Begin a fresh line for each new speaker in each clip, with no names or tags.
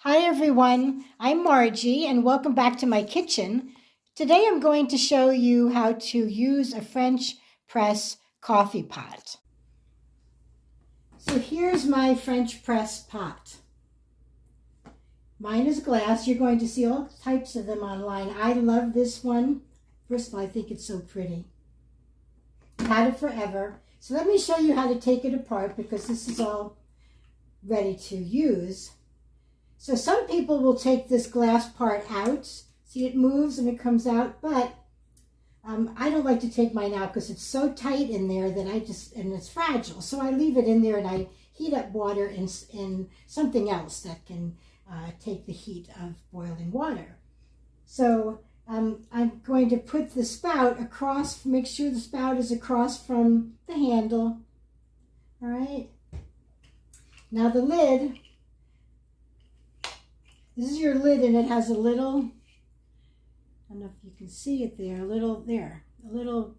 Hi everyone, I'm Margie and welcome back to my kitchen. Today I'm going to show you how to use a French press coffee pot. So here's my French press pot. Mine is glass. You're going to see all types of them online. I love this one. First of all, I think it's so pretty. I've had it forever. So let me show you how to take it apart because this is all ready to use. So some people will take this glass part out. See, it moves and it comes out, but I don't like to take mine out because it's so tight in there that and it's fragile. So I leave it in there and I heat up water in something else that can take the heat of boiling water. So I'm going to put the spout across, make sure the spout is across from the handle. All right. Now the lid. This is your lid and it has a little, I don't know if you can see it there, a little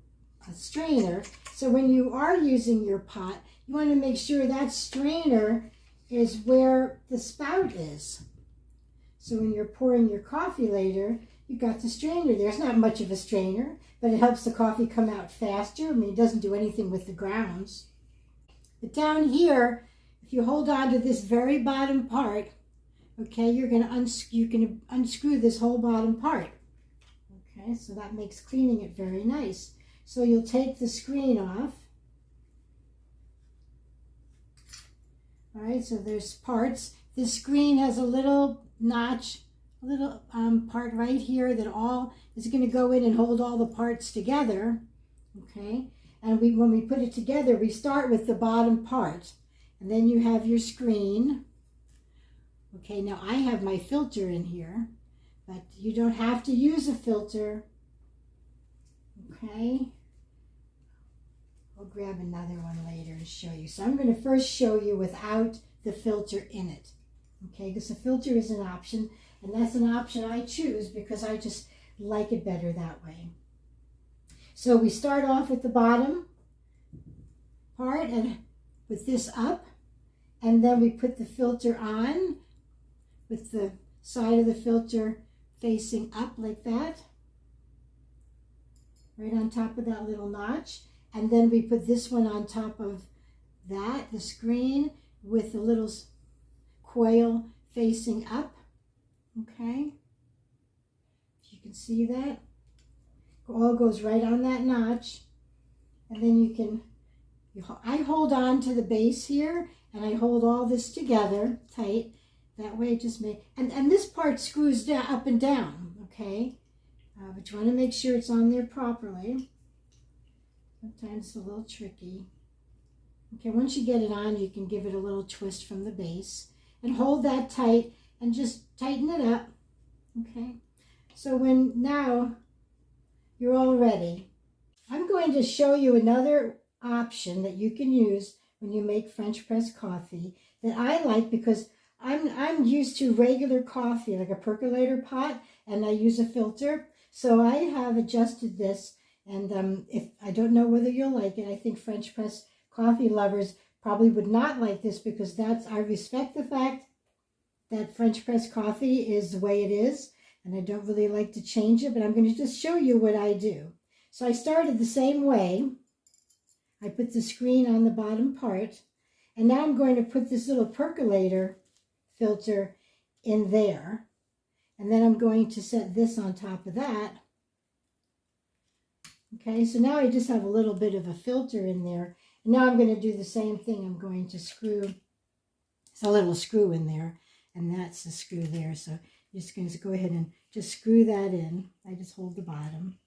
strainer. So when you are using your pot, you want to make sure that strainer is where the spout is. So when you're pouring your coffee later, you've got the strainer there. It's not much of a strainer, but it helps the coffee come out faster. I mean, it doesn't do anything with the grounds. But down here, if you hold on to this very bottom part, okay, you can unscrew this whole bottom part. Okay, so that makes cleaning it very nice. So you'll take the screen off. All right, so there's parts. This screen has a little notch, a little part right here that all is going to go in and hold all the parts together. Okay, and when we put it together, we start with the bottom part, and then you have your screen. Okay, now I have my filter in here, but you don't have to use a filter. Okay, I'll grab another one later to show you. So I'm going to first show you without the filter in it. Okay, because the filter is an option, and that's an option I choose because I just like it better that way. So we start off with the bottom part and with this up, and then we put the filter on with the side of the filter facing up like that, right on top of that little notch. And then we put this one on top of that, the screen, with the little coil facing up. Okay, if you can see that, it all goes right on that notch. And then I hold on to the base here, and I hold all this together tight. That way it just and this part screws down, up and down, okay? But you want to make sure it's on there properly. Sometimes it's a little tricky. Okay, once you get it on, you can give it a little twist from the base. And hold that tight and just tighten it up, okay? So now you're all ready. I'm going to show you another option that you can use when you make French press coffee that I like because I'm used to regular coffee, like a percolator pot, and I use a filter. So I have adjusted this, and if I don't know whether you'll like it, I think French press coffee lovers probably would not like this because I respect the fact that French press coffee is the way it is, and I don't really like to change it, but I'm going to just show you what I do. So I started the same way. I put the screen on the bottom part, and now I'm going to put this little percolator filter in there, and then I'm going to set this on top of that. Okay, so now I just have a little bit of a filter in there, and now I'm going to do the same thing. I'm going to screw, it's a little screw in there, and that's the screw there. So I'm just going to go ahead and just screw that in. I just hold the bottom.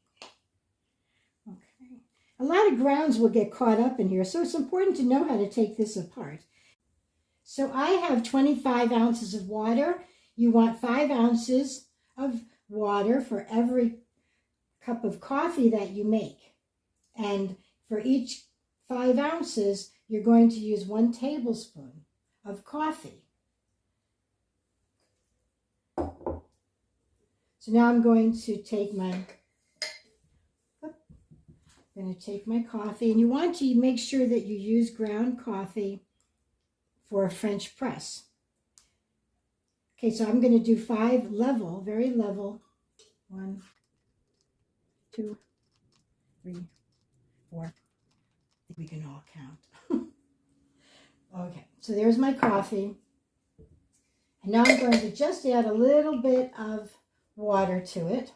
Okay, a lot of grounds will get caught up in here, so it's important to know how to take this apart. So I have 25 ounces of water. You want 5 ounces of water for every cup of coffee that you make. And for each 5 ounces, you're going to use 1 tablespoon of coffee. So now I'm going to take my coffee, and you want to make sure that you use ground coffee for a French press. Okay, so I'm going to do 5 level, very level. 1, 2, 3, 4. I think we can all count. Okay, so there's my coffee. And now I'm going to just add a little bit of water to it.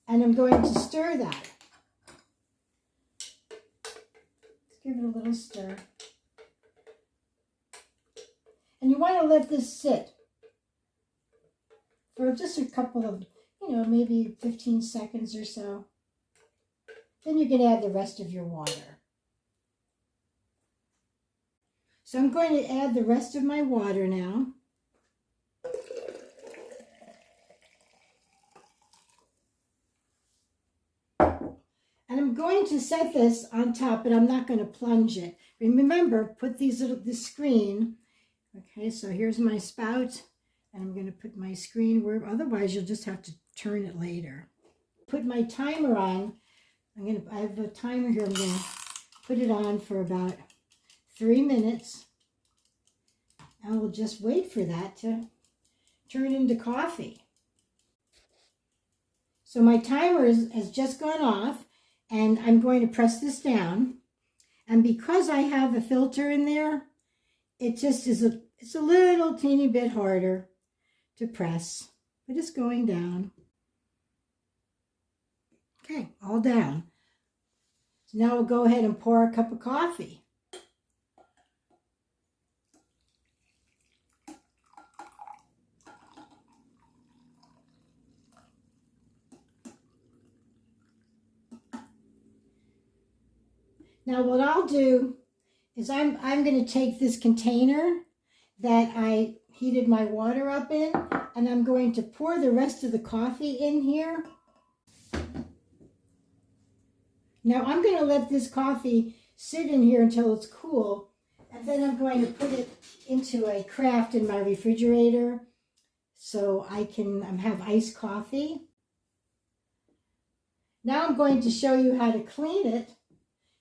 And I'm going to stir that. Let's give it a little stir. And you want to let this sit for just a couple of, maybe 15 seconds or so. Then you can add the rest of your water. So I'm going to add the rest of my water now. And I'm going to set this on top, but I'm not going to plunge it. Remember, put this screen. Okay, so here's my spout, and I'm going to put my screen where, otherwise you'll just have to turn it later. Put my timer on. I have a timer here. I'm going to put it on for about 3 minutes. And we'll just wait for that to turn into coffee. So my timer has just gone off, and I'm going to press this down. And because I have a filter in there, it just is it's a little teeny bit harder to press, but it's going down. Okay, all down. So now we'll go ahead and pour a cup of coffee. Now what I'll do is I'm going to take this container that I heated my water up in, and I'm going to pour the rest of the coffee in here. Now I'm going to let this coffee sit in here until it's cool, and then I'm going to put it into a craft in my refrigerator so I can have iced coffee. Now I'm going to show you how to clean it.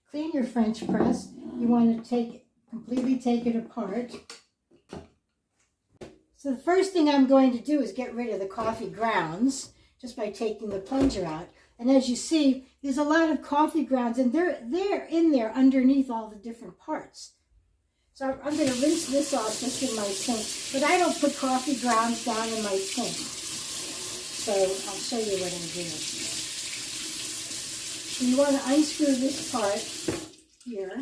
Clean your French press. You want to completely take it apart. So the first thing I'm going to do is get rid of the coffee grounds just by taking the plunger out. And as you see, there's a lot of coffee grounds, and they're in there underneath all the different parts. So I'm going to rinse this off just in my sink, but I don't put coffee grounds down in my sink. So I'll show you what I do. So you want to unscrew this part here.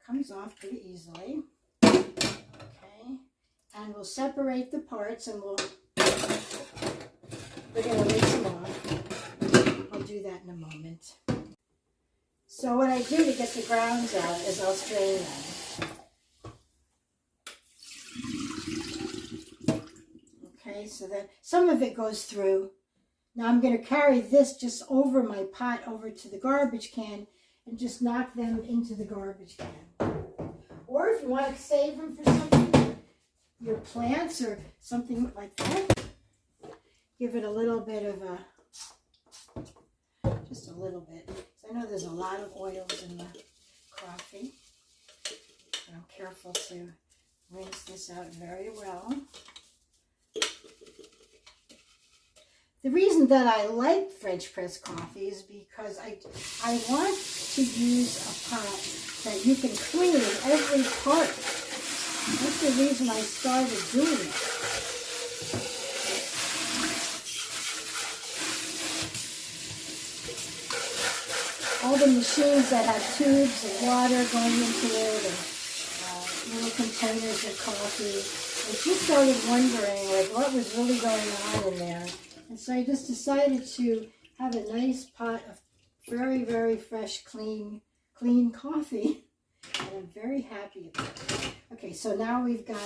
Comes off pretty easily. Okay, and we'll separate the parts, and we're going to rinse them off. I'll do that in a moment. So what I do to get the grounds out is I'll strain them. Okay, so that some of it goes through. Now I'm going to carry this just over my pot over to the garbage can and just knock them into the garbage can. Or if you want to save them for something, your plants or something like that, give it a little bit of just a little bit. So I know there's a lot of oils in the coffee. But I'm careful to rinse this out very well. The reason that I like French press coffee is because I want to use a pot that you can clean every part. That's the reason I started doing it. All the machines that have tubes of water going into it and little containers of coffee. I just started wondering what was really going on in there. And so I just decided to have a nice pot of very, very fresh, clean coffee. And I'm very happy about it. Okay, so now we've got all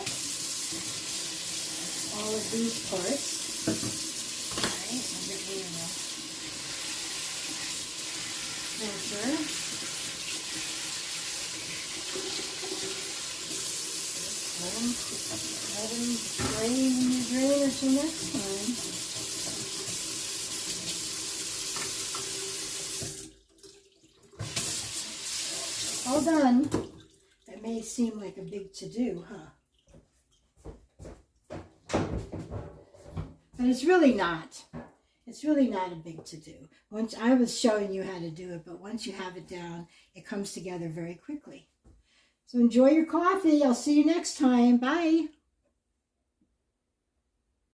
of these parts. All right, I'll get rid of the filter. Let them drain in the drainer till next time. all done. That may seem like a big to-do, huh? But it's really not. It's really not a big to-do. Once I was showing you how to do it, but once you have it down, it comes together very quickly. So enjoy your coffee. I'll see you next time. Bye.